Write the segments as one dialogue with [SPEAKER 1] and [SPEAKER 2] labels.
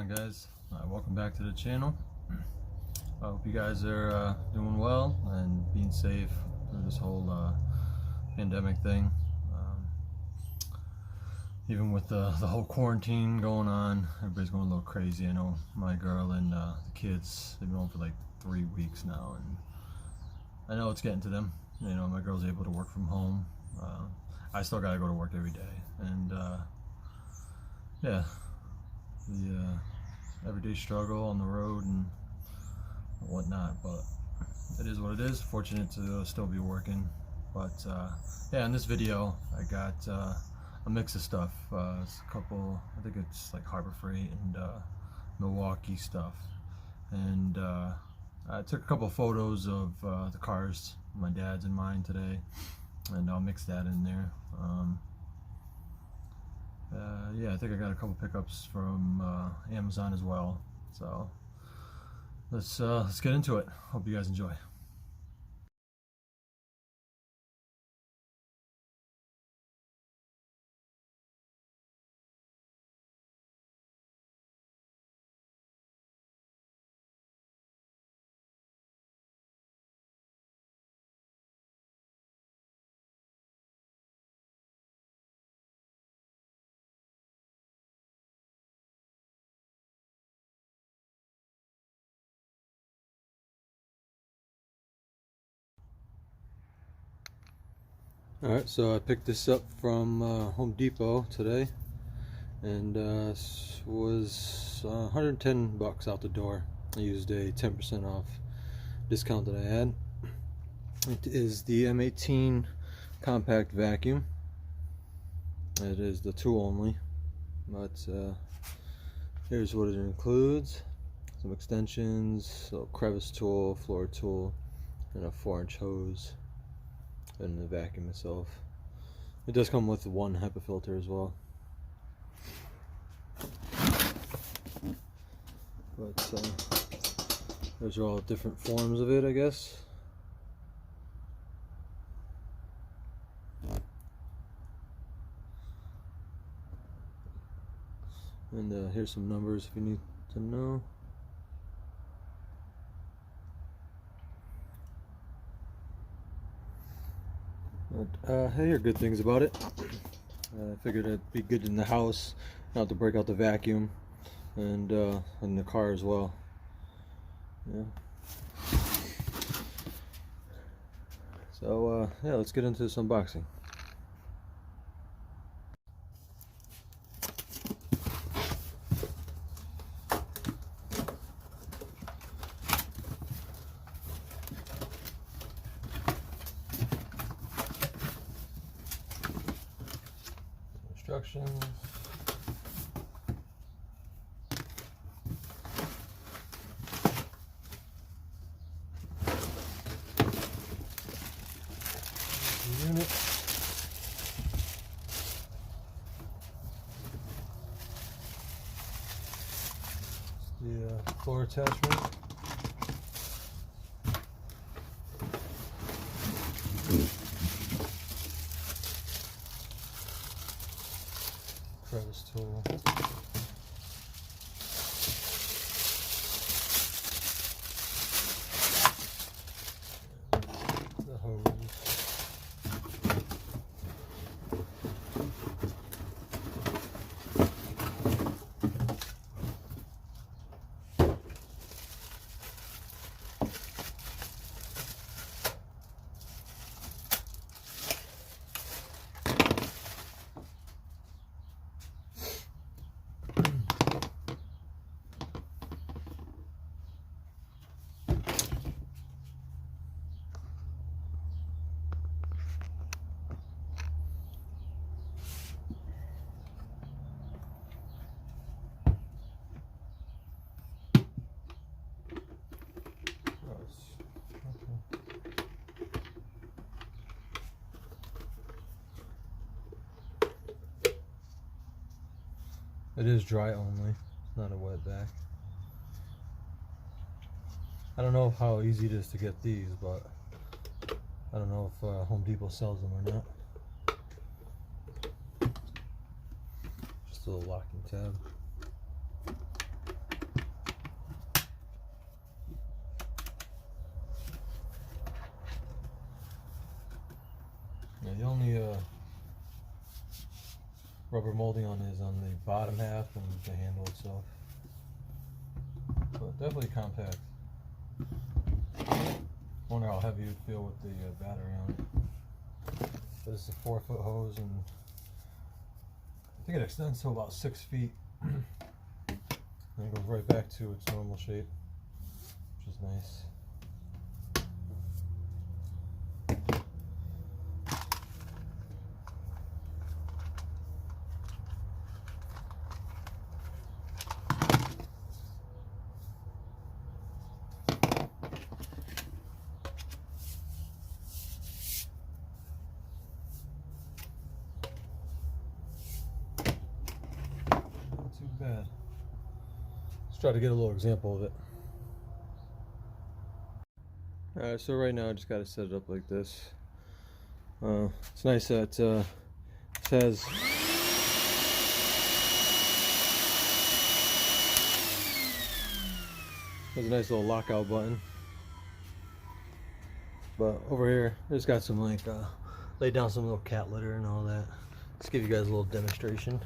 [SPEAKER 1] on, guys? Welcome back to the channel. I hope you guys are doing well and being safe through this whole pandemic thing. Even with the whole quarantine going on, everybody's going a little crazy. I know my girl and the kids, they've been home for like 3 weeks now, and I know it's getting to them. You know, my girl's able to work from home. I still gotta go to work every day, and yeah, the everyday struggle on the road and whatnot, but it is what it is. Fortunate to still be working. But yeah, in this video I got a mix of stuff. It's a couple, I think it's like Harbor Freight and Milwaukee stuff, and I took a couple photos of the cars, my dad's and mine today, and I'll mix that in there. Yeah, I think I got a couple pickups from Amazon as well. So let's get into it. Hope you guys enjoy. Alright, so I picked this up from Home Depot today, and this was 110 bucks out the door. I used a 10% off discount that I had. It is the M18 compact vacuum. It is the tool only, but here's what it includes: some extensions, a crevice tool, floor tool, and a 4-inch hose, and the vacuum itself. It does come with one HEPA filter as well. But those are all different forms of it, I guess. And here's some numbers if you need to know. But I hear good things about it. I figured it'd be good in the house, not to break out the vacuum, and in the car as well. Yeah. So yeah, let's get into this unboxing. Instructions. Unit. The floor attachment. Crevice tool. The hose. It is dry only, it's not a wet vac. I don't know how easy it is to get these, but I don't know if Home Depot sells them or not. Just a little locking tab. the only rubber molding on is on the bottom half and the handle itself. But definitely compact. Wonder how heavy it would feel with the battery on it. This is a 4-foot hose, and I think it extends to about 6 feet. And it goes right back to its normal shape, which is nice. Too bad. Let's try to get a little example of it. Alright, so right now I just got to set it up like this. It's nice that it has a nice little lockout button. But over here, it's got some like laid down some little cat litter and all that. Let's give you guys a little demonstration.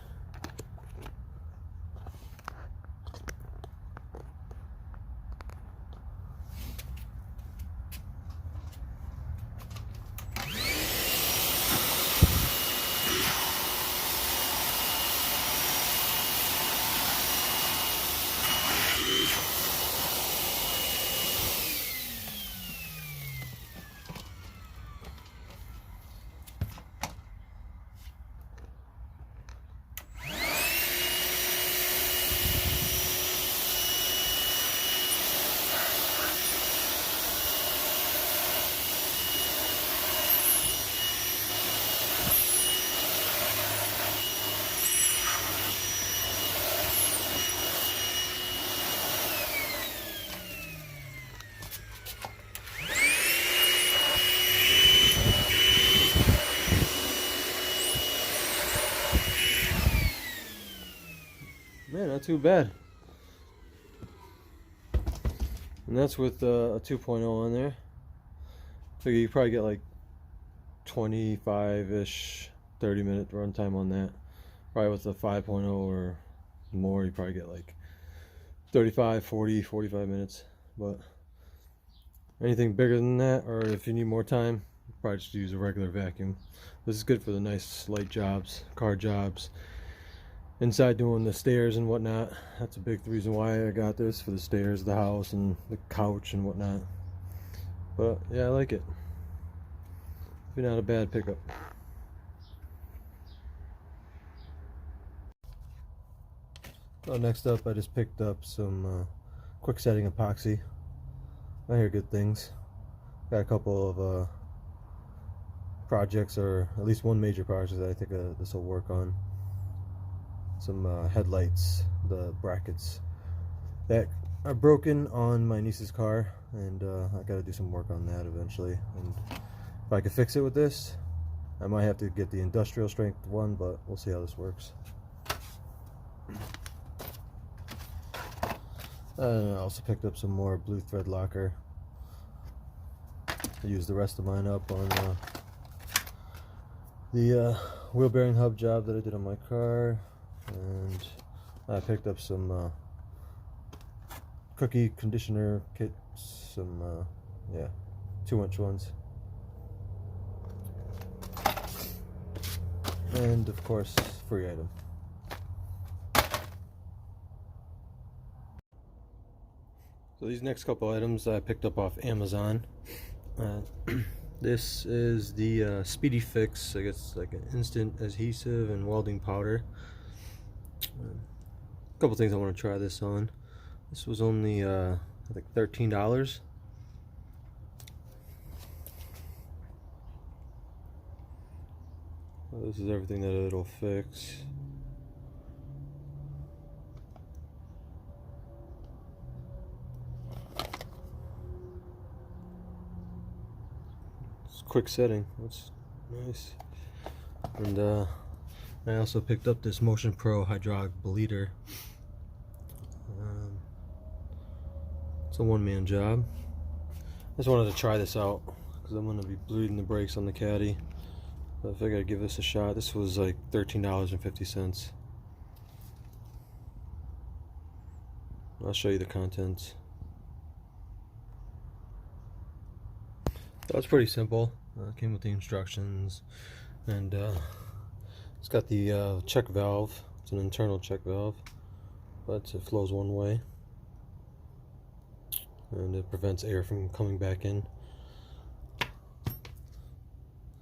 [SPEAKER 1] Man, not too bad. And that's with a 2.0 on there. So you probably get like 25-ish, 30-minute runtime on that. Probably with a 5.0 or more, you probably get like 35, 40, 45 minutes. But anything bigger than that, or if you need more time, probably just use a regular vacuum. This is good for the nice light jobs, car jobs. Inside doing the stairs and whatnot. That's a big reason why I got this, for the stairs, the house, and the couch and whatnot. But yeah, I like it. It's not a bad pickup. So next up, I just picked up some quick setting epoxy. I hear good things. Got a couple of projects, or at least one major project that I think this will work on. Some headlights, the brackets that are broken on my niece's car, and I gotta do some work on that eventually. And if I can fix it with this, I might have to get the industrial strength one, but we'll see how this works. I also picked up some more blue thread locker. I used the rest of mine up on the wheel bearing hub job that I did on my car. And I picked up some cookie conditioner kits, some 2-inch ones, and of course free item. So these next couple items I picked up off Amazon. This is the Speedy Fix. I guess like an instant adhesive and welding powder. A couple things I want to try this on. This was only I think $13. Well, this is everything that it'll fix. It's quick setting. That's nice. And I also picked up this Motion Pro hydraulic bleeder. It's a one-man job. I just wanted to try this out because I'm going to be bleeding the brakes on the caddy.
[SPEAKER 2] I figured I'd give this a shot. This was like $13.50. I'll show you the contents. That's pretty simple. Came with the instructions, and it's got the check valve. It's an internal check valve, but it flows one way, and it prevents air from coming back in.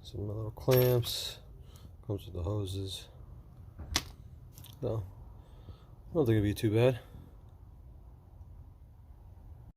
[SPEAKER 2] Some little clamps. Comes with the hoses. So I don't think it'd be too bad.